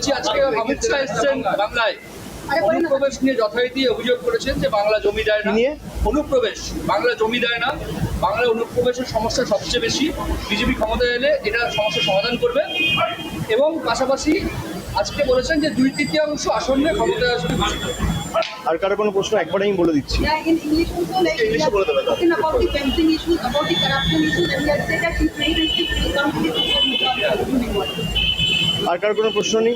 বলছি আজকে অমিত শাহ এসেছেন বাংলায়, অনুপ্রবেশ নিয়ে যথারীতি অভিযোগ করেছেন যে বাংলা জমি দেয় না। অনুপ্রবেশ, বাংলা জমি দেয় না, বাংলা অনুপ্রবেশের সমস্যা সবচেয়ে বেশি। বিজেপি ক্ষমতায় এলে এটা সমস্যার সমাধান করবে। এবং পাশাপাশি আজকে বলেছেন যে 2/3 আসনে ক্ষমতায় আসবে। আর কারো কোনো প্রশ্ন একবার আমি বলে দিচ্ছি। ইংলিশে বলে দেবে। আর কারো কোনো প্রশ্ন নেই?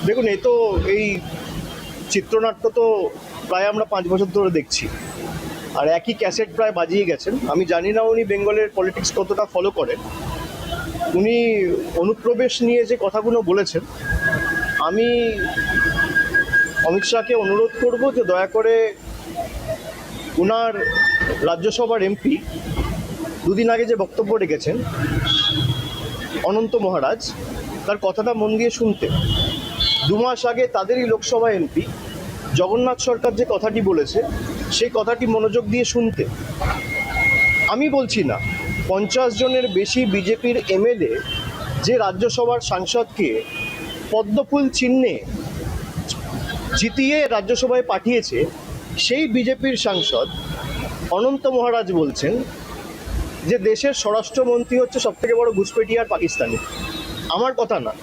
দেখুন, এ তো এই চিত্রনাট্য তো প্রায় আমরা 5 বছর ধরে দেখছি, আর একই ক্যাসেট প্রায় বাজিয়ে গেছেন। আমি জানি না উনি বেঙ্গলের পলিটিক্স কতটা ফলো করেন। উনি অনুপ্রবেশ নিয়ে যে কথাগুলো বলেছেন, আমি অমিত শাহকে অনুরোধ করব যে দয়া করে ওনার রাজ্যসভার এমপি দুদিন আগে যে বক্তব্য রেখেছেন অনন্ত মহারাজ, তার কথাটা মন দিয়ে শুনতে। 2 মাস আগে তাদেরই লোকসভা এমপি জগন্নাথ সরকার যে কথাটি বলেছে সেই কথাটি মনোযোগ দিয়ে শুনতে। আমি বলছি না, 50 জনের বেশি বিজেপির এমএলএ যে রাজ্যসভার সাংসদকে পদ্মফুল চিহ্নে জিতিয়ে রাজ্যসভায় পাঠিয়েছে, সেই বিজেপির সাংসদ অনন্ত মহারাজ বলছেন যে দেশের স্বরাষ্ট্রমন্ত্রী হচ্ছে সবথেকে বড় ঘুষপেটিয়া আর পাকিস্তানি। আমার কথা না,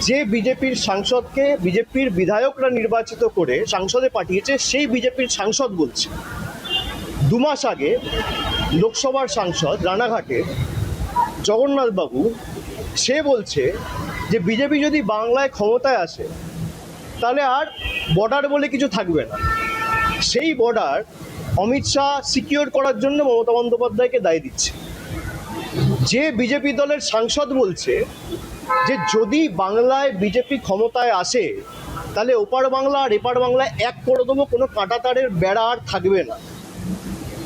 যে বিজেপির সাংসদকে বিজেপির বিধায়করা নির্বাচিত করে সংসদে পাঠিয়েছে সেই বিজেপির সাংসদ বলছে। 2 মাস আগে লোকসভার সাংসদ রানাঘাটে জগন্নাথবাবু, সে বলছে যে বিজেপি যদি বাংলায় ক্ষমতায় আসে তাহলে আর বর্ডার বলে কিছু থাকবে না। সেই বর্ডার অমিত শাহ সিকিউর করার জন্য মমতা বন্দ্যোপাধ্যায়কে দায় দিচ্ছে। যে বিজেপি দলের সাংসদ বলছে যে যদি বাংলায় বিজেপি ক্ষমতায় আসে তাহলে ওপার বাংলা আর এপার বাংলায় এক করে দেবো, কোনো কাঁটাতারের বেড়া আর থাকবে না।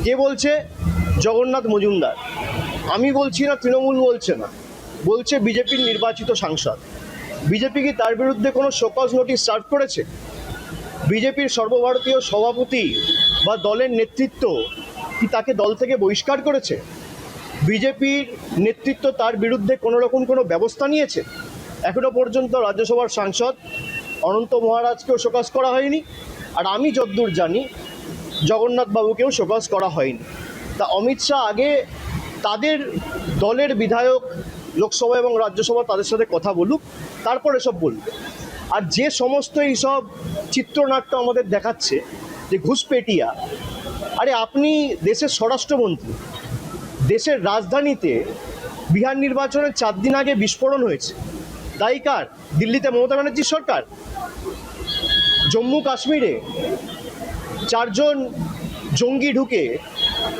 কে বলছে? জগন্নাথ মজুমদার। আমি বলছি না, তৃণমূল বলছে না, বলছে বিজেপির নির্বাচিত সাংসদ। বিজেপি কি তার বিরুদ্ধে কোনো শোকজ নোটিশ সার্ভ করেছে? বিজেপির সর্বভারতীয় সভাপতি বা দলের নেতৃত্ব কি তাকে দল থেকে বহিষ্কার করেছে? বিজেপির নেতৃত্ব তার বিরুদ্ধে কোনো রকম কোনো ব্যবস্থা নিয়েছে? এখনো পর্যন্ত রাজ্যসভার সাংসদ অনন্ত মহারাজকেও শোকজ করা হয়নি, আর আমি যতদূর জানি জগন্নাথবাবুকেও শোকজ করা হয়নি। তা অমিত শাহ আগে তাদের দলের বিধায়ক লোকসভা এবং রাজ্যসভা তাদের সাথে কথা বলুক, তারপর এসব বলবে। আর যে সমস্ত এইসব চিত্রনাট্য আমাদের দেখাচ্ছে যে ঘুষপেটিয়া, আরে আপনি দেশের স্বরাষ্ট্রমন্ত্রী, দেশের রাজধানীতে বিহার নির্বাচনের 4 দিন আগে বিস্ফোরণ হয়েছে, দায়ী কার? দিল্লিতে মমতা ব্যানার্জির সরকার। জম্মু কাশ্মীরে 4 জন জঙ্গি ঢুকে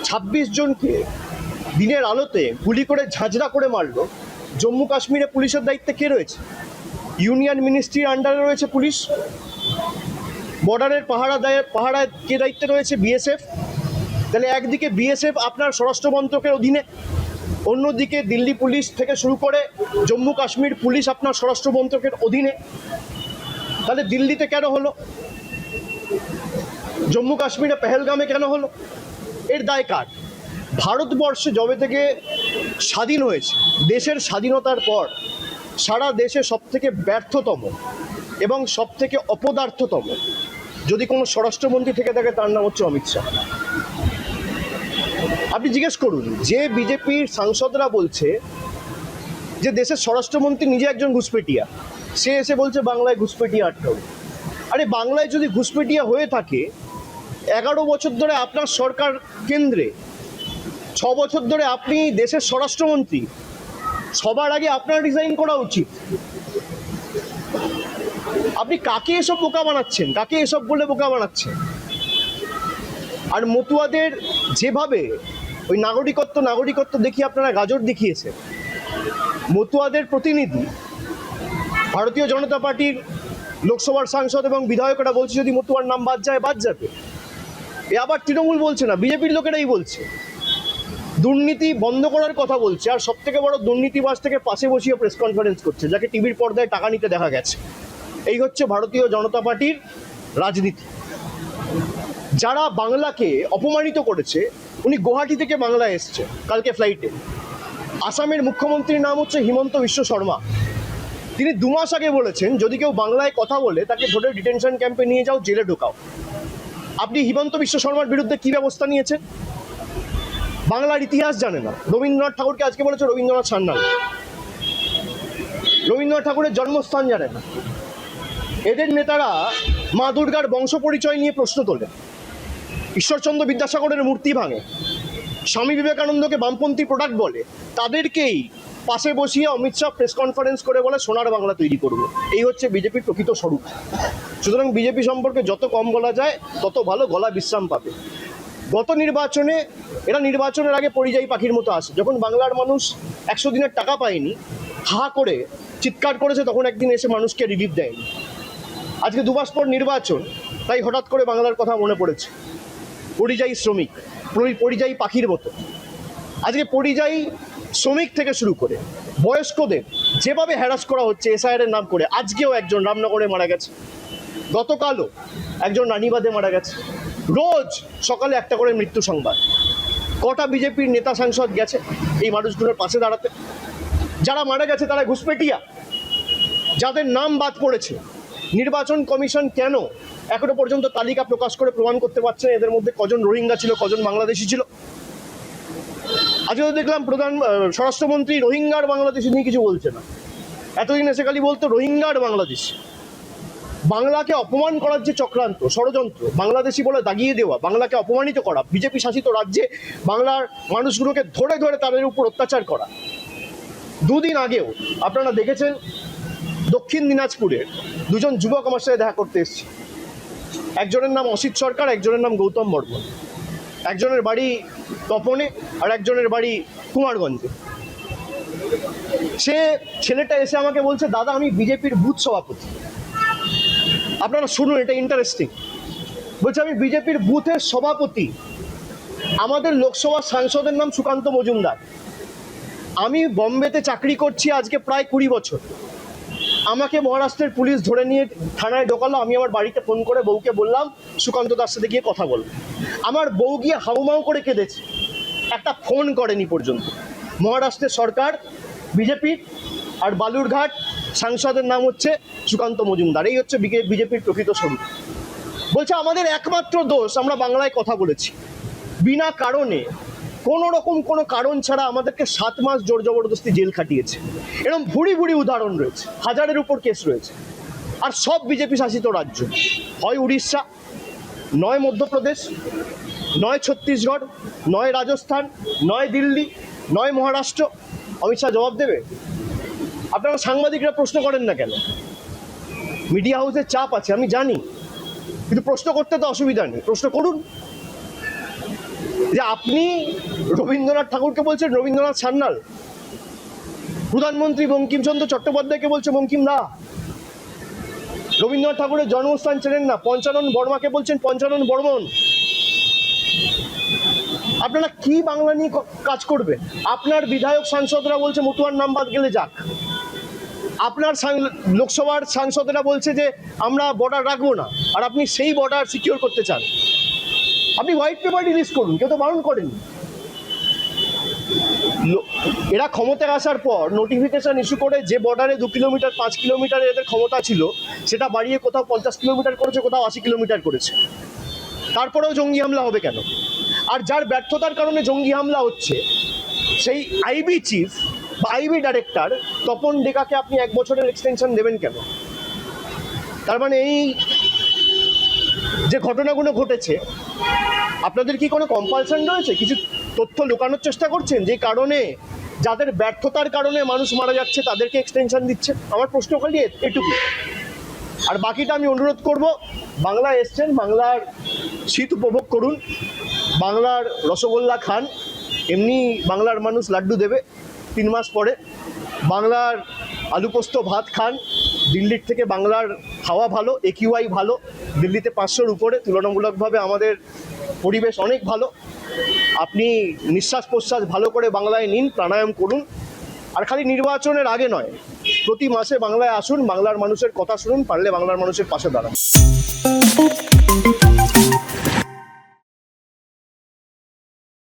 26 জনকে দিনের আলোতে গুলি করে ঝাঁঝরা করে মারল। জম্মু কাশ্মীরে পুলিশের দায়িত্বে কে রয়েছে? ইউনিয়ন মিনিস্ট্রির আন্ডারে রয়েছে পুলিশ। বর্ডারের পাহারা কে দায়িত্বে রয়েছে? বিএসএফ। তাহলে একদিকে বিএসএফ আপনার স্বরাষ্ট্র মন্ত্রকের অধীনে, অন্যদিকে দিল্লি পুলিশ থেকে শুরু করে জম্মু কাশ্মীর পুলিশ আপনার স্বরাষ্ট্র মন্ত্রকের অধীনে। তাহলে দিল্লিতে কেন হলো? জম্মু কাশ্মীরে পেহেলগামে কেন হলো? এর দায় কার? ভারতবর্ষে যবে থেকে স্বাধীন হয়েছে, দেশের স্বাধীনতার পর সারা দেশে সবথেকে ব্যর্থতম এবং সবথেকে অপদার্থতম যদি কোনো স্বরাষ্ট্রমন্ত্রী থেকে থাকে তার নাম হচ্ছে অমিত শাহ। আপনি জিজ্ঞেস করুন, যে বিজেপির সাংসদরা বলছে যে দেশের স্বরাষ্ট্রমন্ত্রী নিজে একজন ঘুষপেটিয়া, সে এসে বলছে বাংলায় ঘুষপেটিয়া আটকাবে। আরে বাংলায় যদি ঘুষপেটিয়া হয়ে থাকে, 11 বছর ধরে আপনার সরকার কেন্দ্রে, 6 বছর ধরে আপনি দেশের স্বরাষ্ট্রমন্ত্রী, সবার আগে আপনার রিজাইন করা উচিত। আপনি কাকে এসব বোকা বানাচ্ছেন? কাকে এসব বলে বোকা বানাচ্ছেন? আর মতুয়াদের যেভাবে ওই নাগরিকত্ব দেখিয়ে আপনারা গাজর দেখিয়েছেন, মতুয়াদের প্রতিনিধি ভারতীয় জনতা পার্টির লোকসভার সাংসদ এবং বিধায়করা বলছে যদি মতুয়ার নাম বাদ যায়, বাদ যাবে। এ আবার তৃণমূল বলছে না, বিজেপির লোকেরাই বলছে। দুর্নীতি বন্ধ করার কথা বলছে, আর সব থেকে বড় দুর্নীতিবাজ থেকে পাশে বসিয়ে প্রেস কনফারেন্স করছে, যাকে টিভির পর্দায় টাকা নিতে দেখা গেছে। এই হচ্ছে ভারতীয় জনতা পার্টির রাজনীতি। যারা বাংলাকে অপমানিত করেছে, উনি গুয়াহাটি থেকে বাংলায় এসছে কালকে ফ্লাইটে, আসামের মুখ্যমন্ত্রীর নাম হচ্ছে হিমন্ত বিশ্ব শর্মা। তিনি 2 মাস আগে বলেছেন যদি কেউ বাংলায় কথা বলে তাকে ধরে ডিটেনশন ক্যাম্পে নিয়ে যাও, জেলে ঢোকাও। আপনি হিমন্ত বিশ্ব শর্মার বিরুদ্ধে কি ব্যবস্থা নিয়েছেন? বাংলার ইতিহাস জানে না। রবীন্দ্রনাথ ঠাকুরকে আজকে বলেছে রবীন্দ্রনাথ সান্যাল। রবীন্দ্রনাথ ঠাকুরের জন্মস্থান জানে না। এদের নেতারা মা দুর্গার বংশ পরিচয় নিয়ে প্রশ্ন তোলে, ঈশ্বরচন্দ্র বিদ্যাসাগরের মূর্তি ভাঙে, স্বামী বিবেকানন্দকে বামপন্থী প্রোডাক্ট বলে। তাদেরকেই পাশে বসিয়ে অমিত শাহ প্রেস কনফারেন্স করে বলে সোনার বাংলা তৈরি করবো। এই হচ্ছে বিজেপির প্রকৃত স্বরূপ। সুতরাং বিজেপি সম্পর্কে যত কম বলা যায় তত ভালো, গলা বিশ্রাম পাবে। গত নির্বাচনে এরা নির্বাচনের আগে পরিযায়ী পাখির মতো আসে। যখন বাংলার মানুষ 100 দিনের টাকা পায়নি, হা করে চিৎকার করেছে, তখন একদিন এসে মানুষকে রিলিফ দেয়নি। আজকে 2 মাস পর নির্বাচন, তাই হঠাৎ করে বাংলার কথা মনে পড়েছে। পরিযায়ী শ্রমিক, পরিযায়ী পাখির মতো। আজকে পরিযায়ী শ্রমিক থেকে শুরু করে বয়স্কদের যেভাবে হ্যারাস করা হচ্ছে এসআইআর এর নাম করে, আজকেও একজন রামনগরে মারা গেছে, গতকালও একজন রানীবাঁধে মারা গেছে। রোজ সকালে একটা করে মৃত্যু সংবাদ। কটা বিজেপির নেতা সাংসদ গেছে এই মানুষগুলোর পাশে দাঁড়াতে? যারা মারা গেছে তারা ঘুষপেটিয়া, যাদের নাম বাদ পড়েছে। নির্বাচন কমিশন কেন এখনো পর্যন্ত তালিকা প্রকাশ করে প্রমাণ করতে পারছে না এদের মধ্যে কজন রোহিঙ্গা ছিল, কজন বাংলাদেশি ছিল? আজকে দেখলাম স্বরাষ্ট্রমন্ত্রী রোহিঙ্গার বাংলাদেশি নিয়ে কিছু বলছে না। এতদিন এসে খালি বলতো রোহিঙ্গার বাংলাদেশ। বাংলাকে অপমান করার যে চক্রান্ত, ষড়যন্ত্র, বাংলাদেশি বলে দাগিয়ে দেওয়া, বাংলাকে অপমানিত করা, বিজেপি শাসিত রাজ্যে বাংলার মানুষগুলোকে ধরে ধরে তাদের উপর অত্যাচার করা। 2 দিন আগেও আপনারা দেখেছেন দক্ষিণ দিনাজপুরের 2 জন যুবক আমার সাথে দেখা করতে এসেছে। একজনের নাম অসিত সরকার, একজনের নাম গৌতম বর্মন। একজনের বাড়ি তপনে আর একজনের বাড়ি কুমারগঞ্জে। ছেলেটা এসে আমাকে বলছে, দাদা আমি বিজেপির বুথ সভাপতি। আপনারা শুনুন, এটা ইন্টারেস্টিং। বলছে আমি বিজেপির বুথের সভাপতি। আমাদের লোকসভা সাংসদের নাম সুকান্ত মজুমদার। আমি বম্বেতে চাকরি করছি আজকে প্রায় 20 বছর। আমাকে মহারাষ্ট্রের পুলিশ ধরে নিয়ে থানায় ঢোকালো। আমি আমার বাড়িতে ফোন করে বউকে বললাম সুকান্ত দার সাথে গিয়ে কথা বলবো। আমার বউ গিয়ে হাউমাউ করে কেঁদেছে, একটা ফোন করেনি পর্যন্ত। মহারাষ্ট্রের সরকার বিজেপির, আর বালুরঘাট সাংসদের নাম হচ্ছে সুকান্ত মজুমদার। এই হচ্ছে বিজেপির প্রকৃত স্বরূপ। বলছে আমাদের একমাত্র দোষ আমরা বাংলায় কথা বলেছি। বিনা কারণে, কোনো রকম কোনো কারণ ছাড়া আমাদেরকে 7 মাস জোর জবরদস্তি জেল খাটিয়েছে। এরকম ভুড়ি ভুড়ি উদাহরণ রয়েছে, 1000-এর উপর কেস রয়েছে। আর সব বিজেপি শাসিত রাজ্য, হয় উড়িষ্যা, নয় মধ্যপ্রদেশ, নয় ছত্তিশগড়, নয় রাজস্থান, নয় দিল্লি, নয় মহারাষ্ট্র। অমিত শাহ জবাব দেবে? আপনারা সাংবাদিকরা প্রশ্ন করেন না কেন? মিডিয়া হাউসের চাপ আছে আমি জানি, কিন্তু প্রশ্ন করতে তো অসুবিধা নেই, প্রশ্ন করুন। যে আপনি রবীন্দ্রনাথ ঠাকুরকে বলছেন রবীন্দ্রনাথ সান্যাল, প্রধানমন্ত্রী বঙ্কিমচন্দ্র চট্টোপাধ্যায়কে বলছে বঙ্কিম দা, রবীন্দ্রনাথ ঠাকুরের জন্মস্থান চেনেন না, পঞ্চানন বর্মাকে বলছেন পঞ্চানন বর্মন। আপনারা কি বাংলা নিয়ে কাজ করবেন? আপনার বিধায়ক সাংসদরা বলছে মতুয়ার নাম বাদ গেলে যাক। আপনার লোকসভার সাংসদরা বলছে যে আমরা বর্ডার রাখবো না, আর আপনি সেই বর্ডার সিকিউর করতে চান। আপনি হোয়াইট পেপার রিলিজ করুন, কেউ তো বারণ করেনি। এরা ক্ষমতায় আসার পর নোটিফিকেশন ইস্যু করে যে বর্ডারে 2 কিলোমিটার 5 কিলোমিটার এদের ক্ষমতা ছিল, সেটা বাড়িয়ে কোথাও 50 কিলোমিটার করেছে, কোথাও 80 কিলোমিটার করেছে। তারপরেও জঙ্গি হামলা হবে কেন? আর যার ব্যর্থতার কারণে জঙ্গি হামলা হচ্ছে, সেই আইবি চিফ বা আইবি ডাইরেক্টর তপন ডেকাকে আপনি 1 বছরের এক্সটেনশন দেবেন কেন? তার মানে এই যে ঘটনাগুলো ঘটেছে, আপনাদের কি কোনো কম্পালশন রয়েছে? কিছু তথ্য লুকানোর চেষ্টা করছেন যে কারণে, যাদের ব্যর্থতার কারণে মানুষ মারা যাচ্ছে তাদেরকে এক্সটেনশন দিচ্ছে? আমার প্রশ্ন খালি এটুকু। আর বাকিটা আমি অনুরোধ করব, বাংলায় এসছেন, বাংলার শীত উপভোগ করুন, বাংলার রসগোল্লা খান। এমনি বাংলার মানুষ লাড্ডু দেবে 3 মাস পরে। বাংলার আলু পোস্ত ভাত খান। দিল্লির থেকে বাংলার খাওয়া ভালো, AQI ভালো। দিল্লিতে 500-র উপরে, তুলনামূলকভাবে আমাদের পরিবেশ অনেক ভালো। আপনি নিঃশ্বাস প্রশ্বাস ভালো করে বাংলায় নিন, প্রাণায়াম করুন। আর খালি নির্বাচনের আগে নয়, প্রতি মাসে বাংলায় আসুন, বাংলার মানুষের কথা শুনুন, পারলে বাংলার মানুষের পাশে দাঁড়ান।